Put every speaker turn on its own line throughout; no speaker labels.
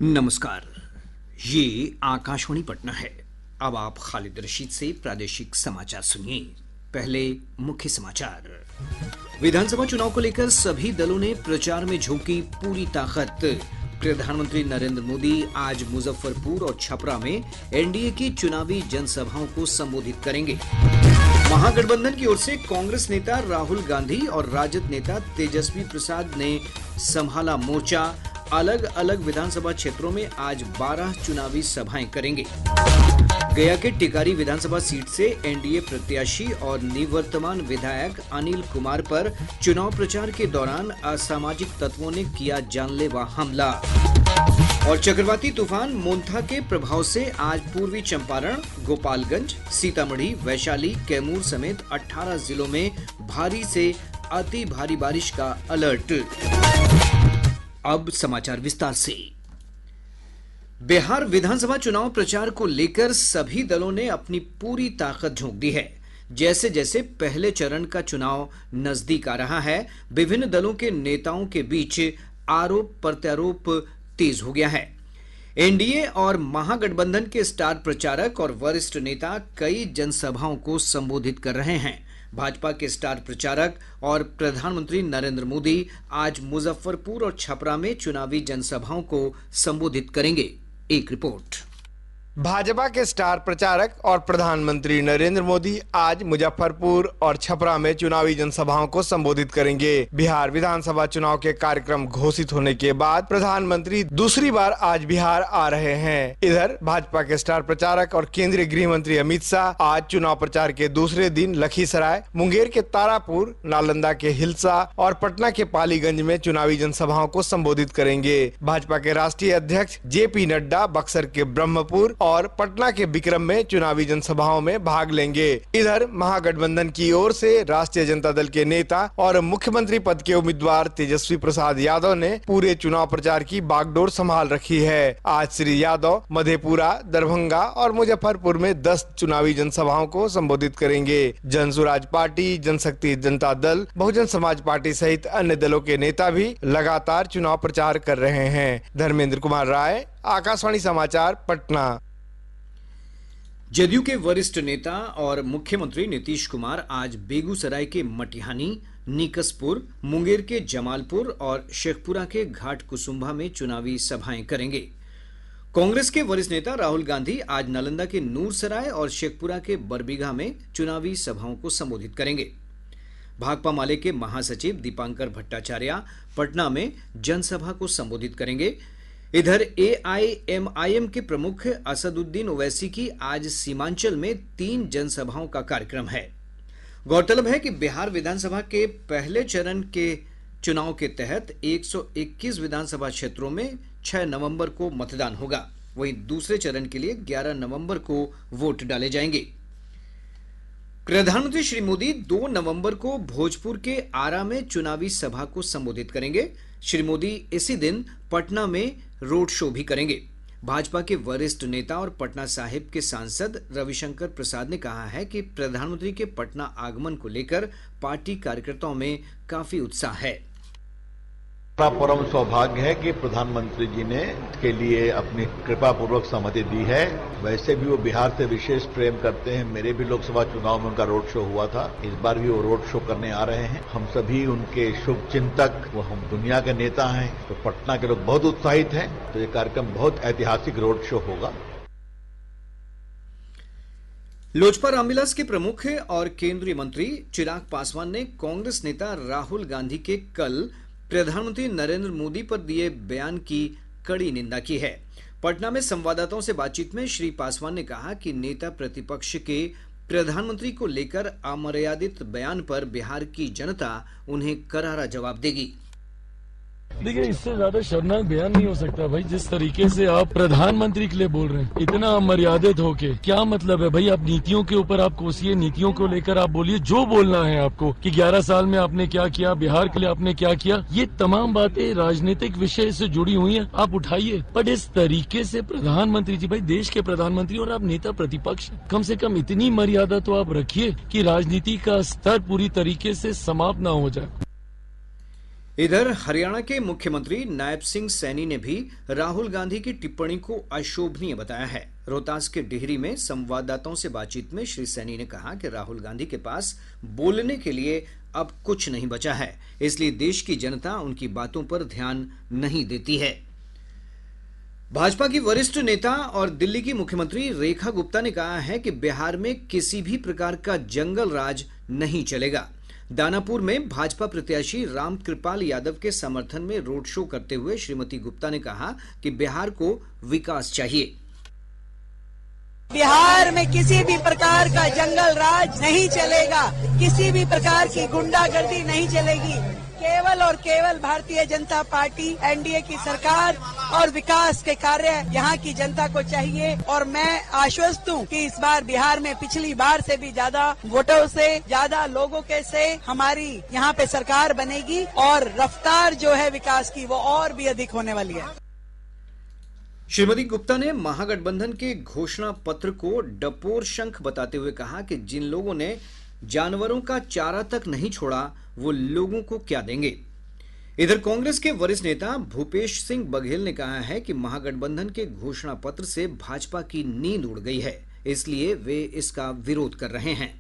नमस्कार। ये आकाशवाणी पटना है। अब आप खालिद रशीद से प्रादेशिक समाचार सुनिए। पहले मुख्य समाचार। विधानसभा चुनाव को लेकर सभी दलों ने प्रचार में झोंकी पूरी ताकत। प्रधानमंत्री नरेंद्र मोदी आज मुजफ्फरपुर और छपरा में एनडीए की चुनावी जनसभाओं को संबोधित करेंगे। महागठबंधन की ओर से कांग्रेस नेता राहुल गांधी और राजद नेता तेजस्वी प्रसाद ने संभाला मोर्चा। अलग अलग विधानसभा क्षेत्रों में आज 12 चुनावी सभाएं करेंगे। गया के टिकारी विधानसभा सीट से एनडीए प्रत्याशी और निवर्तमान विधायक अनिल कुमार पर चुनाव प्रचार के दौरान असामाजिक तत्वों ने किया जानलेवा हमला। और चक्रवाती तूफान मोन्था के प्रभाव से आज पूर्वी चंपारण, गोपालगंज, सीतामढ़ी, वैशाली, कैमूर समेत 18 जिलों में भारी से अति भारी बारिश का अलर्ट। अब समाचार विस्तार से। बिहार विधानसभा चुनाव प्रचार को लेकर सभी दलों ने अपनी पूरी ताकत झोंक दी है। जैसे जैसे पहले चरण का चुनाव नजदीक आ रहा है, विभिन्न दलों के नेताओं के बीच आरोप प्रत्यारोप तेज हो गया है। एनडीए और महागठबंधन के स्टार प्रचारक और वरिष्ठ नेता कई जनसभाओं को संबोधित कर रहे हैं। भाजपा के स्टार प्रचारक और प्रधानमंत्री नरेंद्र मोदी आज मुजफ्फरपुर और छपरा में चुनावी जनसभाओं को संबोधित करेंगे। एक रिपोर्ट।
भाजपा के स्टार प्रचारक और प्रधानमंत्री नरेंद्र मोदी आज मुजफ्फरपुर और छपरा में चुनावी जनसभाओं को संबोधित करेंगे। बिहार विधानसभा चुनाव के कार्यक्रम घोषित होने के बाद प्रधानमंत्री दूसरी बार आज बिहार आ रहे हैं। इधर भाजपा के स्टार प्रचारक और केंद्रीय गृह मंत्री अमित शाह आज चुनाव प्रचार के दूसरे दिन लखीसराय, मुंगेर के तारापुर, नालंदा के हिलसा और पटना के पालीगंज में चुनावी जनसभाओं को संबोधित करेंगे। भाजपा के राष्ट्रीय अध्यक्ष जेपी नड्डा बक्सर के ब्रह्मपुर और पटना के विक्रम में चुनावी जनसभाओं में भाग लेंगे। इधर महागठबंधन की ओर से राष्ट्रीय जनता दल के नेता और मुख्यमंत्री पद के उम्मीदवार तेजस्वी प्रसाद यादव ने पूरे चुनाव प्रचार की बागडोर संभाल रखी है। आज श्री यादव मधेपुरा, दरभंगा और मुजफ्फरपुर में 10 चुनावी जनसभाओं को संबोधित करेंगे। जनसुराज पार्टी, जनशक्ति जनता दल, बहुजन समाज पार्टी सहित अन्य दलों के नेता भी लगातार चुनाव प्रचार कर रहे हैं। धर्मेंद्र कुमार राय, आकाशवाणी समाचार, पटना।
जदयू के वरिष्ठ नेता और मुख्यमंत्री नीतीश कुमार आज बेगूसराय के मटिहानी, निकसपुर, मुंगेर के जमालपुर और शेखपुरा के घाट कुसुम्भा में चुनावी सभाएं करेंगे। कांग्रेस के वरिष्ठ नेता राहुल गांधी आज नालंदा के नूरसराय और शेखपुरा के बरबीघा में चुनावी सभाओं को संबोधित करेंगे। भाकपा माले के महासचिव दीपांकर भट्टाचार्य पटना में जनसभा को संबोधित करेंगे। इधर एआईएमआईएम के प्रमुख असदुद्दीन ओवैसी की आज सीमांचल में 3 जनसभाओं का कार्यक्रम है। गौरतलब है कि बिहार विधानसभा के पहले चरण के चुनाव के तहत 121 विधानसभा क्षेत्रों में 6 नवंबर को मतदान होगा। वहीं दूसरे चरण के लिए 11 नवंबर को वोट डाले जाएंगे। प्रधानमंत्री श्री मोदी 2 नवंबर को भोजपुर के आरा में चुनावी सभा को संबोधित करेंगे। श्री मोदी इसी दिन पटना में रोड शो भी करेंगे। भाजपा के वरिष्ठ नेता और पटना साहिब के सांसद रविशंकर प्रसाद ने कहा है कि प्रधानमंत्री के पटना आगमन को लेकर पार्टी कार्यकर्ताओं में काफी उत्साह है।
हमारा परम सौभाग्य है कि प्रधानमंत्री जी ने के लिए अपनी कृपा पूर्वक सहमति दी है। वैसे भी वो बिहार से विशेष प्रेम करते हैं। मेरे भी लोकसभा चुनाव में उनका रोड शो हुआ था। इस बार भी वो रोड शो करने आ रहे हैं। हम सभी उनके शुभ चिंतक, वो हम दुनिया के नेता हैं, तो पटना के लोग बहुत उत्साहित हैं। तो ये कार्यक्रम बहुत ऐतिहासिक रोड शो होगा।
लोजपा रामविलास के प्रमुख और केंद्रीय मंत्री चिराग पासवान ने कांग्रेस नेता राहुल गांधी के कल प्रधानमंत्री नरेंद्र मोदी पर दिए बयान की कड़ी निंदा की है। पटना में संवाददाताओं से बातचीत में श्री पासवान ने कहा कि नेता प्रतिपक्ष के प्रधानमंत्री को लेकर अमर्यादित बयान पर बिहार की जनता उन्हें करारा जवाब देगी।
देखिए, इससे ज्यादा शर्मनाक बयान नहीं हो सकता भाई। जिस तरीके से आप प्रधानमंत्री के लिए बोल रहे हैं, इतना अमर्यादित होके, क्या मतलब है भाई? आप नीतियों के ऊपर आप कोसिए, नीतियों को लेकर आप बोलिए जो बोलना है आपको, कि 11 साल में आपने क्या किया, बिहार के लिए आपने क्या किया। ये तमाम बातें राजनीतिक विषय से जुड़ी हुई हैं, आप उठाइए। बट इस तरीके से प्रधानमंत्री जी, भाई देश के प्रधानमंत्री और आप नेता प्रतिपक्ष, कम से कम इतनी मर्यादा तो आप रखिए कि राजनीति का स्तर पूरी तरीके से समाप्त न हो जाए।
इधर हरियाणा के मुख्यमंत्री नायब सिंह सैनी ने भी राहुल गांधी की टिप्पणी को अशोभनीय बताया है। रोहतास के डिहरी में संवाददाताओं से बातचीत में श्री सैनी ने कहा कि राहुल गांधी के पास बोलने के लिए अब कुछ नहीं बचा है, इसलिए देश की जनता उनकी बातों पर ध्यान नहीं देती है। भाजपा की वरिष्ठ नेता और दिल्ली की मुख्यमंत्री रेखा गुप्ता ने कहा है कि बिहार में किसी भी प्रकार का जंगल राज नहीं चलेगा। दानापुर में भाजपा प्रत्याशी रामकृपाल यादव के समर्थन में रोड शो करते हुए श्रीमती गुप्ता ने कहा कि बिहार को विकास चाहिए।
बिहार में किसी भी प्रकार का जंगल राज नहीं चलेगा, किसी भी प्रकार की गुंडागर्दी नहीं चलेगी। केवल और केवल भारतीय जनता पार्टी एनडीए की सरकार और विकास के कार्य यहाँ की जनता को चाहिए। और मैं आश्वस्त हूँ कि इस बार बिहार में पिछली बार से भी ज्यादा वोटों से, ज्यादा लोगों के से हमारी यहाँ पे सरकार बनेगी और रफ्तार जो है विकास की वो और भी अधिक होने वाली है।
श्रीमती गुप्ता ने महागठबंधन के घोषणा पत्र को डपोर शंख बताते हुए कहा कि जिन लोगों ने जानवरों का चारा तक नहीं छोड़ा वो लोगों को क्या देंगे। इधर कांग्रेस के वरिष्ठ नेता भूपेश सिंह बघेल ने कहा है कि महागठबंधन के घोषणा पत्र से भाजपा की नींद उड़ गई है, इसलिए वे इसका विरोध कर रहे हैं।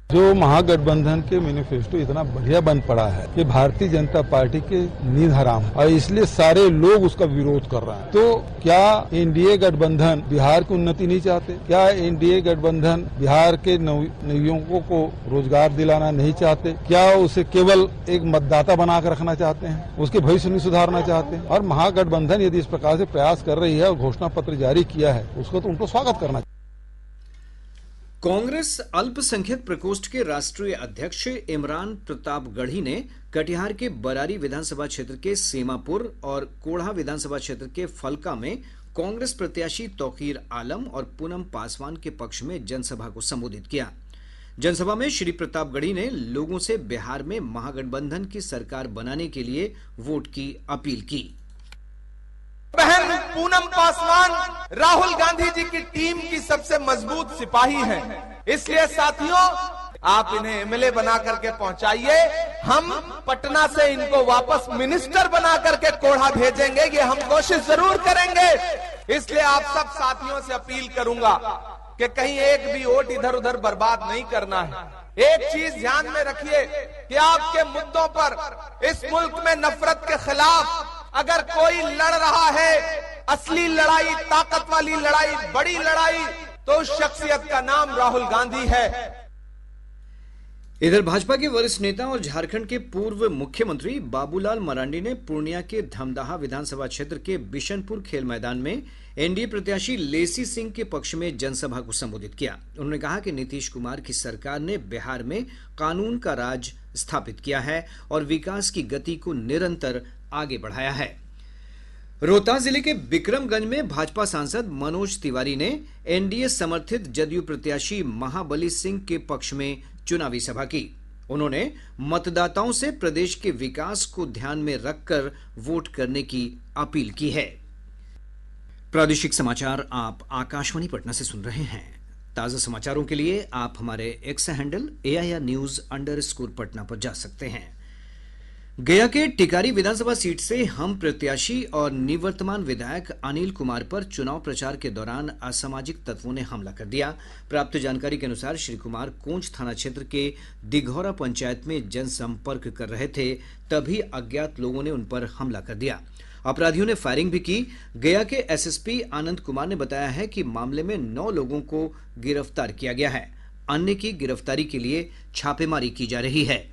जो महागठबंधन के मैनिफेस्टो इतना बढ़िया बन पड़ा है कि भारतीय जनता पार्टी के नींद हराम और इसलिए सारे लोग उसका विरोध कर रहे हैं। तो क्या एनडीए गठबंधन बिहार की उन्नति नहीं चाहते? क्या एनडीए गठबंधन बिहार के नवयुवकों को रोजगार दिलाना नहीं चाहते? क्या उसे केवल एक मतदाता बनाकर रखना चाहते हैं? उसके भविष्य नहीं सुधारना चाहते हैं? और महागठबंधन यदि इस प्रकार से प्रयास कर रही है और घोषणा पत्र जारी किया है उसको तो उनको स्वागत करना चाहिए।
कांग्रेस अल्पसंख्यक प्रकोष्ठ के राष्ट्रीय अध्यक्ष इमरान प्रतापगढ़ी ने कटिहार के बरारी विधानसभा क्षेत्र के सेमापुर और कोढ़ा विधानसभा क्षेत्र के फलका में कांग्रेस प्रत्याशी तौकीर आलम और पूनम पासवान के पक्ष में जनसभा को संबोधित किया। जनसभा में श्री प्रतापगढ़ी ने लोगों से बिहार में महागठबंधन की सरकार बनाने के लिए वोट की अपील की।
बहन पूनम पासवान राहुल गांधी जी की टीम की सबसे मजबूत सिपाही हैं। इसलिए साथियों, आप इन्हें एमएलए बना करके पहुंचाइए। हम पटना से इनको वापस मिनिस्टर बना करके कोढ़ा भेजेंगे, ये हम कोशिश जरूर करेंगे। इसलिए आप सब साथियों से अपील करूंगा कि कहीं एक भी वोट इधर उधर बर्बाद नहीं करना है। एक चीज ध्यान में रखिए कि आपके मुद्दों पर इस मुल्क में नफरत के खिलाफ अगर कोई लड़ रहा है, असली लड़ाई, ताकत वाली लड़ाई, बड़ी लड़ाई, तो उस शख्सियत का नाम राहुल गांधी है।
इधर भाजपा के वरिष्ठ नेता और झारखंड के पूर्व मुख्यमंत्री बाबूलाल मरांडी ने पूर्णिया के धमदाहा विधानसभा क्षेत्र के बिशनपुर खेल मैदान में एनडीए प्रत्याशी लेसी सिंह के पक्ष में जनसभा को संबोधित किया। उन्होंने कहा कि नीतीश कुमार की सरकार ने बिहार में कानून का राज स्थापित किया है और विकास की गति को निरंतर आगे बढ़ाया है। रोहतास जिले के बिक्रमगंज में भाजपा सांसद मनोज तिवारी ने एनडीए समर्थित जदयू प्रत्याशी महाबली सिंह के पक्ष में चुनावी सभा की। उन्होंने मतदाताओं से प्रदेश के विकास को ध्यान में रखकर वोट करने की अपील की है। प्रादेशिक समाचार आप आकाशवाणी पटना से सुन रहे हैं। ताजा समाचारों के लिए आप हमारे एक्स हैंडल AIR News _ पर जा सकते हैं। गया के टिकारी विधानसभा सीट से हम प्रत्याशी और निवर्तमान विधायक अनिल कुमार पर चुनाव प्रचार के दौरान असामाजिक तत्वों ने हमला कर दिया। प्राप्त जानकारी के अनुसार श्री कुमार कोंच थाना क्षेत्र के दिघौरा पंचायत में जनसंपर्क कर रहे थे, तभी अज्ञात लोगों ने उन पर हमला कर दिया। अपराधियों ने फायरिंग भी की। गया के एसएसपी आनंद कुमार ने बताया है कि मामले में 9 लोगों को गिरफ्तार किया गया है। अन्य की गिरफ्तारी के लिए छापेमारी की जा रही है।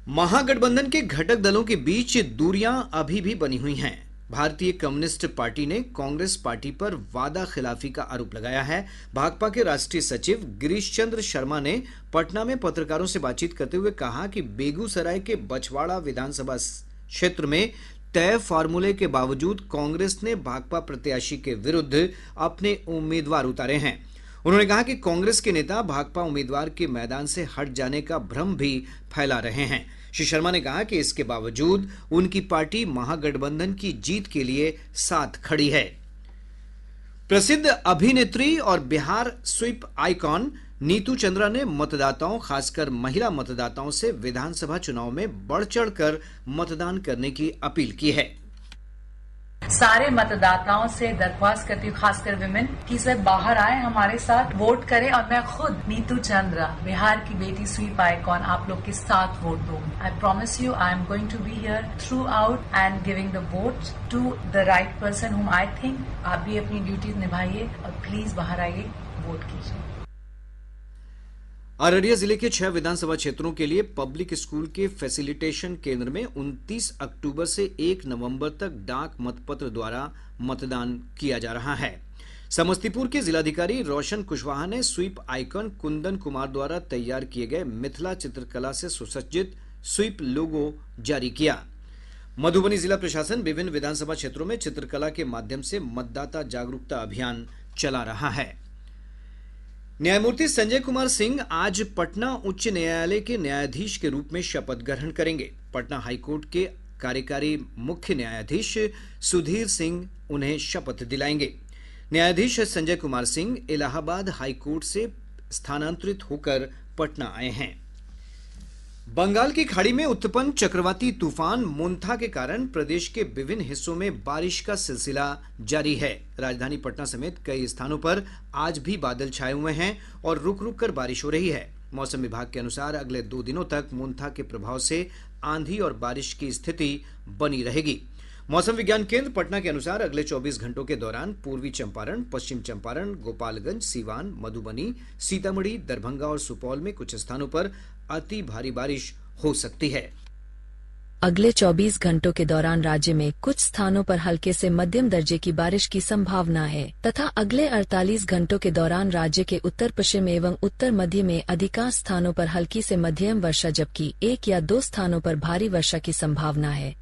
महागठबंधन के घटक दलों के बीच दूरियां अभी भी बनी हुई हैं। भारतीय कम्युनिस्ट पार्टी ने कांग्रेस पार्टी पर वादा खिलाफी का आरोप लगाया है। भाकपा के राष्ट्रीय सचिव गिरीश चंद्र शर्मा ने पटना में पत्रकारों से बातचीत करते हुए कहा कि बेगूसराय के बछवाड़ा विधानसभा क्षेत्र में तय फार्मूले के बावजूद कांग्रेस ने भाकपा प्रत्याशी के विरुद्ध अपने उम्मीदवार उतारे हैं। उन्होंने कहा कि कांग्रेस के नेता भाकपा उम्मीदवार के मैदान से हट जाने का भ्रम भी फैला रहे हैं। श्री शर्मा ने कहा कि इसके बावजूद उनकी पार्टी महागठबंधन की जीत के लिए साथ खड़ी है। प्रसिद्ध अभिनेत्री और बिहार स्वीप आइकॉन नीतू चंद्रा ने मतदाताओं, खासकर महिला मतदाताओं से विधानसभा चुनाव में बढ़ चढ़कर मतदान करने की अपील की है।
सारे मतदाताओं से दरख्वास्त करती हूँ, खासकर विमेन, कि सब बाहर आए, हमारे साथ वोट करें। और मैं खुद नीतू चंद्रा, बिहार की बेटी, स्वीप आइकॉन, आप लोग के साथ वोट दूँ। I promise you I am going to be here throughout and giving the vote to the right person whom I think. आप भी अपनी ड्यूटीज निभाइए और प्लीज बाहर आइए, वोट कीजिए।
अररिया जिले के 6 विधानसभा क्षेत्रों के लिए पब्लिक स्कूल के फैसिलिटेशन केंद्र में 29 अक्टूबर से 1 नवंबर तक डाक मतपत्र द्वारा मतदान किया जा रहा है। समस्तीपुर के जिलाधिकारी रोशन कुशवाहा ने स्वीप आइकन कुंदन कुमार द्वारा तैयार किए गए मिथिला चित्रकला से सुसज्जित स्वीप लोगो जारी किया। मधुबनी जिला प्रशासन विभिन्न विधानसभा क्षेत्रों में चित्रकला के माध्यम से मतदाता जागरूकता अभियान चला रहा है। न्यायमूर्ति संजय कुमार सिंह आज पटना उच्च न्यायालय के न्यायाधीश के रूप में शपथ ग्रहण करेंगे। पटना हाईकोर्ट के कार्यकारी मुख्य न्यायाधीश सुधीर सिंह उन्हें शपथ दिलाएंगे। न्यायाधीश संजय कुमार सिंह इलाहाबाद हाईकोर्ट से स्थानांतरित होकर पटना आए हैं। बंगाल की खाड़ी में उत्पन्न चक्रवाती तूफान मोन्था के कारण प्रदेश के विभिन्न हिस्सों में बारिश का सिलसिला जारी है। राजधानी पटना समेत कई स्थानों पर आज भी बादल छाए हुए हैं और रुक रुक कर बारिश हो रही है। मौसम विभाग के अनुसार अगले 2 दिनों तक मोन्था के प्रभाव से आंधी और बारिश की स्थिति बनी रहेगी। मौसम विज्ञान केंद्र पटना के अनुसार अगले 24 घंटों के दौरान पूर्वी चंपारण, पश्चिम चंपारण, गोपालगंज, सीवान, मधुबनी, सीतामढ़ी, दरभंगा और सुपौल में कुछ स्थानों पर अति भारी बारिश हो सकती है।
अगले 24 घंटों के दौरान राज्य में कुछ स्थानों पर हल्के से मध्यम दर्जे की बारिश की संभावना है तथा अगले 48 घंटों के दौरान राज्य के उत्तर पश्चिम एवं उत्तर मध्य में अधिकांश स्थानों पर हल्की से मध्यम वर्षा, जबकि 1 या 2 स्थानों पर भारी वर्षा की संभावना है।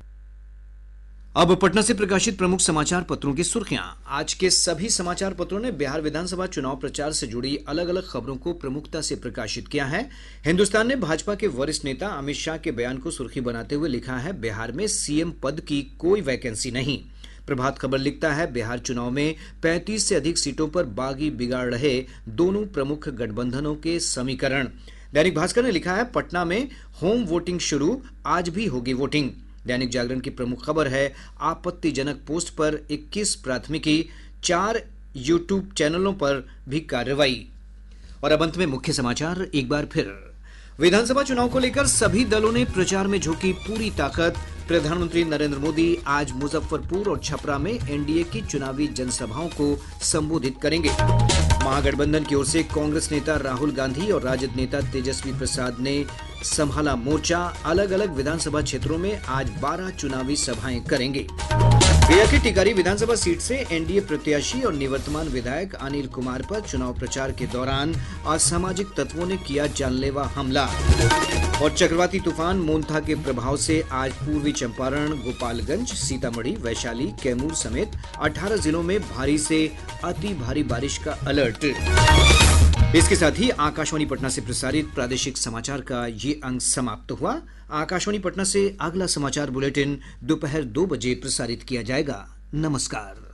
अब पटना से प्रकाशित प्रमुख समाचार पत्रों की सुर्खियां। आज के सभी समाचार पत्रों ने बिहार विधानसभा चुनाव प्रचार से जुड़ी अलग अलग खबरों को प्रमुखता से प्रकाशित किया है। हिंदुस्तान ने भाजपा के वरिष्ठ नेता अमित शाह के बयान को सुर्खी बनाते हुए लिखा है, बिहार में सीएम पद की कोई वैकेंसी नहीं। प्रभात खबर लिखता है, बिहार चुनाव में 35 से अधिक सीटों पर बागी बिगाड़ रहे दोनों प्रमुख गठबंधनों के समीकरण। दैनिक भास्कर ने लिखा है, पटना में होम वोटिंग शुरू, आज भी होगी वोटिंग। दैनिक जागरण की प्रमुख खबर है, आपत्तिजनक पोस्ट पर 21 प्राथमिकी, 4 यूट्यूब चैनलों पर भी कार्रवाई। और अब अंत में मुख्य समाचार एक बार फिर। विधानसभा चुनाव को लेकर सभी दलों ने प्रचार में झोंकी पूरी ताकत। प्रधानमंत्री नरेंद्र मोदी आज मुजफ्फरपुर और छपरा में एनडीए की चुनावी जनसभाओं को संबोधित करेंगे। महागठबंधन की ओर से कांग्रेस नेता राहुल गांधी और राजद नेता तेजस्वी प्रसाद ने संभाला मोर्चा। अलग अलग विधानसभा क्षेत्रों में आज 12 चुनावी सभाएं करेंगे। गया की टिकारी विधानसभा सीट से एनडीए प्रत्याशी और निवर्तमान विधायक अनिल कुमार पर चुनाव प्रचार के दौरान असामाजिक तत्वों ने किया जानलेवा हमला। और चक्रवाती तूफान मोन्था के प्रभाव से आज पूर्वी चंपारण, गोपालगंज, सीतामढ़ी, वैशाली, कैमूर समेत 18 जिलों में भारी से अति भारी बारिश का अलर्ट। इसके साथ ही आकाशवाणी पटना से प्रसारित प्रादेशिक समाचार का ये अंक समाप्त हुआ। आकाशवाणी पटना से अगला समाचार बुलेटिन दोपहर 2 बजे प्रसारित किया जाएगा। नमस्कार।